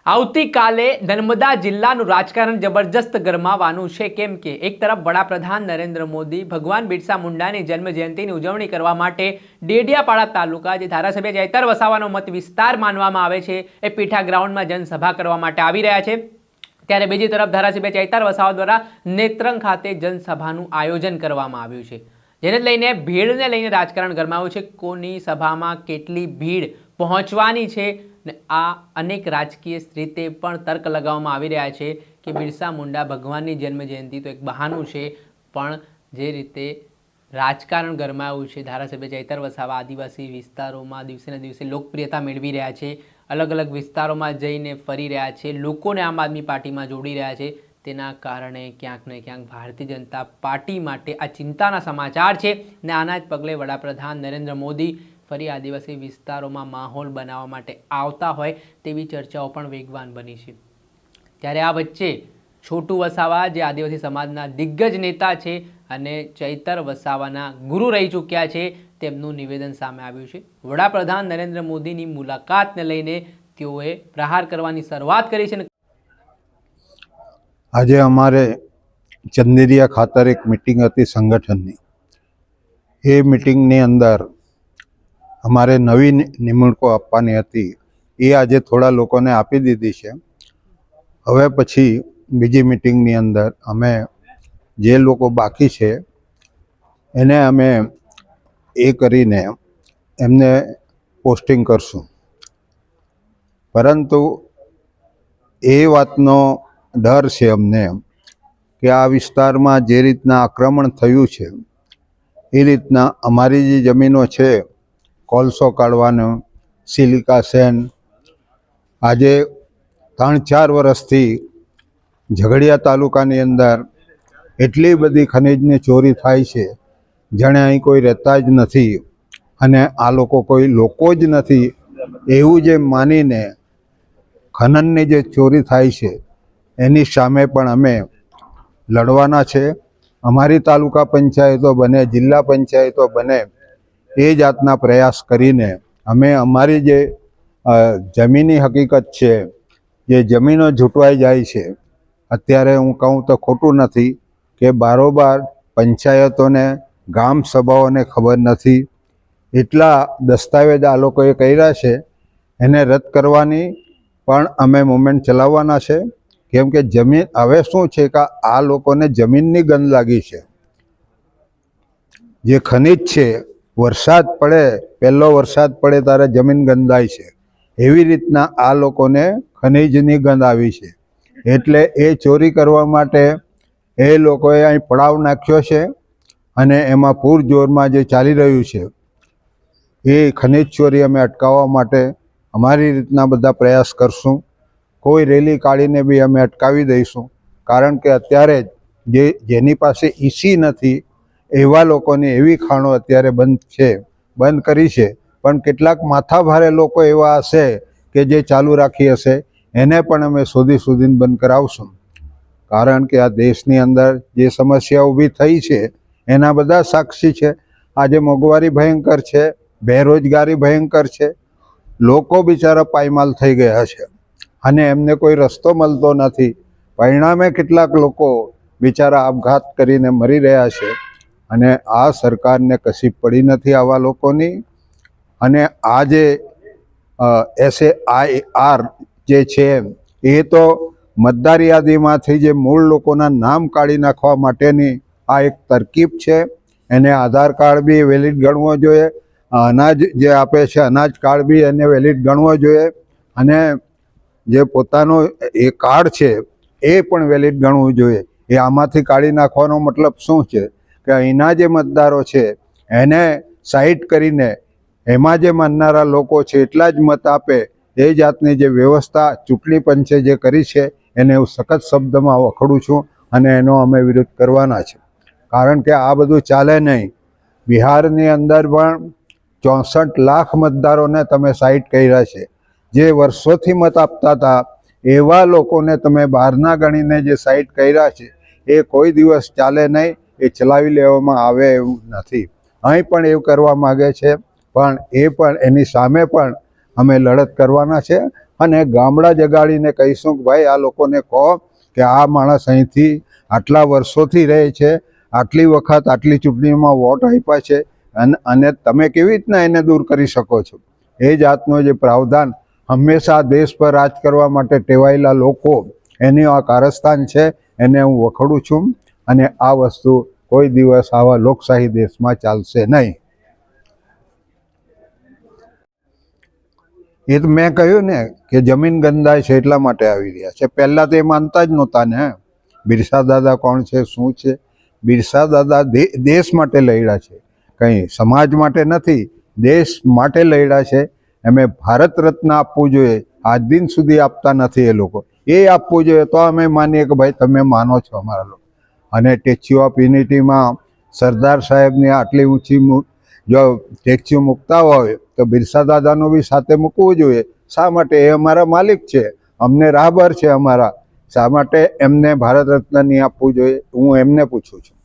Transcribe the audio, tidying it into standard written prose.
આવતીકાલે નર્મદા જિલ્લાનું રાજકારણ જબરજસ્ત ગરમાવાનું છે, કેમ કે એક તરફ વડાપ્રધાન નરેન્દ્ર મોદી ભગવાન બિરસા મુંડાની જન્મ જયંતિની ઉજવણી કરવા માટે ડેડિયાપાડા તાલુકા, જે ધારાસભ્ય ચૈતર વસાવાનો મત વિસ્તાર માનવામાં આવે છે, એ પીઠા ગ્રાઉન્ડમાં જનસભા કરવા માટે આવી રહ્યા છે। ત્યારે બીજી તરફ ધારાસભ્ય ચૈતર વસાવા દ્વારા નેત્રંગ ખાતે જનસભાનું આયોજન કરવામાં આવ્યું છે, જેને લઈને ભીડને લઈને રાજકારણ ગરમાયું છે। કોની સભામાં કેટલી ભીડ પહોંચવાની છે ને આ અનેક રાજકીય રીતે પણ તર્ક લગાવવામાં આવી રહ્યા છે કે બિરસા મુંડા ભગવાનની જન્મ જયંતિ તો એક બહાનું છે, પણ જે રીતે રાજકારણ ગરમાયું છે, ધારાસભ્ય ચૈતર વસાવા આદિવાસી વિસ્તારોમાં દિવસે ને દિવસે લોકપ્રિયતા મેળવી રહ્યા છે, અલગ અલગ વિસ્તારોમાં જઈને ફરી રહ્યા છે, લોકોને આમ આદમી પાર્ટીમાં જોડી રહ્યા છે। તેના કારણે ક્યાંક ને ક્યાંક ભારતીય જનતા પાર્ટી માટે આ ચિંતાના સમાચાર છે ને આના જ પગલે વડાપ્રધાન નરેન્દ્ર મોદી ફરી આદિવાસી વિસ્તારોમાં માહોલ બનાવવા માટે આવતા હોય તેવી ચર્ચાઓ પણ વેગવાન બની છે। ત્યારે આ વચ્ચે છોટુ વસાવા, જે આદિવાસી સમાજના દિગ્ગજ નેતા છે અને ચૈતર વસાવાના ગુરુ રહી ચૂક્યા છે, તેમનું નિવેદન સામે આવ્યું છે। વડાપ્રધાન નરેન્દ્ર મોદીની મુલાકાતને લઈને તેઓએ પ્રહાર કરવાની શરૂઆત કરી છે। આજે અમારે ચંદેરિયા ખાતર એક મીટિંગ હતી સંગઠનની। એ મીટિંગની અંદર અમારે નવી નિમણૂકો આપવાની હતી, એ આજે થોડા લોકોને આપી દીધી છે। હવે પછી બીજી મીટિંગની અંદર અમે જે લોકો બાકી છે એને અમે એ કરીને એમને પોસ્ટિંગ કરશું। પરંતુ એ વાતનો ડર છે અમને કે આ વિસ્તારમાં જે રીતના આક્રમણ થયું છે એ રીતના અમારી જે જમીનો છે, કોલસો કાઢવાનો, સિલિકા સેન્ડ, આજે 3-4 વર્ષથી ઝઘડિયા તાલુકાની અંદર એટલી બધી ખનીજની ચોરી થાય છે, જાણે અહીં કોઈ રહેતા જ નથી અને આ લોકો કોઈ લોકો જ નથી એવું જે માનીને ખનનની જે ચોરી થાય છે એની સામે પણ અમે લડવાના છે। અમારી તાલુકા પંચાયતો બને, જિલ્લા પંચાયતો બને, એ જાતના પ્રયાસ કરીને અમે અમારી જે જમીની હકીકત છે, જે જમીનો ઝૂંટવાઈ જાય છે, અત્યારે હું કહું તો ખોટું નથી કે બારોબાર પંચાયતોને, ગામ સભાઓને ખબર નથી, એટલા દસ્તાવેજ આ લોકોએ કર્યા છે, એને રદ કરવાની પણ અમે મુવમેન્ટ ચલાવવાના છે। કેમ કે જમીન હવે શું છે કે આ લોકોને જમીનની ગંધ લાગી છે। જે ખનિજ છે, વરસાદ પડે, પહેલો વરસાદ પડે ત્યારે જમીન ગંધાય છે, એવી રીતના આ લોકોને ખનિજની ગંધ આવી છે। એટલે એ ચોરી કરવા માટે એ લોકોએ અહીં પડાવ નાખ્યો છે અને એમાં પૂરજોરમાં જે ચાલી રહ્યું છે એ ખનિજ ચોરી અમે અટકાવવા માટે અમારી રીતના બધા પ્રયાસ કરશું। કોઈ રેલી કાઢીને બી અમે અટકાવી દઈશું, કારણ કે અત્યારે જેની પાસે ઈસી નથી એવા લોકોની એવી ખાણો અત્યારે બંધ કરી છે, પણ કેટલાક માથાભારે લોકો એવા હશે કે જે ચાલુ રાખી હશે, એને પણ અમે શોધીને બંધ કરાવશું। કારણ કે આ દેશની અંદર જે સમસ્યા ઊભી થઈ છે એના બધા સાક્ષી છે। આજે મોંઘવારી ભયંકર છે, બેરોજગારી ભયંકર છે, લોકો બિચારા પાયમાલ થઈ ગયા છે અને એમને કોઈ રસ્તો મળતો નથી। પરિણામે કેટલાક લોકો બિચારા આપઘાત કરીને મરી રહ્યા છે અને આ સરકારને કશી પડી નથી આવા લોકોની। અને આ જે SAIR જે છે એ તો મતદાર યાદીમાંથી જે મૂળ લોકોના નામ કાઢી નાખવા માટેની આ એક તરકીબ છે। એને આધાર કાર્ડ બી વેલિડ ગણવો જોઈએ, અનાજ જે આપે છે અનાજ કાર્ડ બી એને વેલિડ ગણવો જોઈએ, અને જે પોતાનું એ કાર્ડ છે એ પણ વેલિડ ગણવું જોઈએ। એ આમાંથી કાઢી નાખવાનો મતલબ શું છે કે અહીંના જે મતદારો છે એને સાઇડ કરીને એમાં જે માનનારા લોકો છે એટલા જ મત આપે, એ જાતની જે વ્યવસ્થા ચૂંટણી પંચે જે કરી છે એને હું સખત શબ્દમાં વખોડું છું અને એનો અમે વિરોધ કરવાના છે। કારણ કે આ બધું ચાલે નહીં। બિહારની અંદર પણ 64 લાખ મતદારોને તમે સાઇડ કર્યા છે। જે વર્ષોથી મત આપતા હતા એવા લોકોને તમે બહારના ગણીને જે સાઇડ કર્યા છે એ કોઈ દિવસ ચાલે નહીં, એ ચલાવી લેવામાં આવે એવું નથી। અહીં પણ એવું કરવા માગે છે, પણ એ પણ એની સામે પણ અમે લડત કરવાના છે અને ગામડા જગાડીને કહીશું કે ભાઈ આ લોકોને કહો કે આ માણસ અહીંથી આટલા વર્ષોથી રહે છે, આટલી વખત આટલી ચૂંટણીમાં વોટ આપ્યા છે, અને તમે કેવી રીતના એને દૂર કરી શકો છો? એ જાતનો જે પ્રાવધાન હંમેશા દેશ પર રાજ કરવા માટે ટેવાયેલા લોકો એની આ કારસ્તાન છે, એને હું વખોડું છું. અને આ વસ્તુ કોઈ દિવસ આવા લોકશાહી દેશમાં ચાલશે નહીં. એ તો મેં કહ્યું ને કે જમીન ગંધાય છે એટલા માટે આવી રહ્યા છે. પહેલાં તો એ માનતા જ નહોતા ને. બિરસા દાદા કોણ છે, શું છે? બિરસા દાદા દેશ માટે લડ્યા છે, કંઈ સમાજ માટે નથી, દેશ માટે લડ્યા છે. એમે ભારત રત્ન આપવું જોઈએ, આજ દિન સુધી આપતા નથી એ લોકો. એ આપવું જોઈએ તો અમે માનીએ કે ભાઈ તમે માનો છો અમારા લોકો. અને સ્ટેચ્યુ ઓફ યુનિટીમાં સરદાર સાહેબની આટલી ઊંચી જો સ્ટેચ્યુ મૂકતા હોય તો બિરસા દાદાનું બી સાથે મૂકવું જોઈએ. શા માટે? એ અમારા માલિક છે, અમને રાહબર છે અમારા. શા માટે એમને ભારત રત્ન નહીં આપવું જોઈએ? હું એમને પૂછું છું.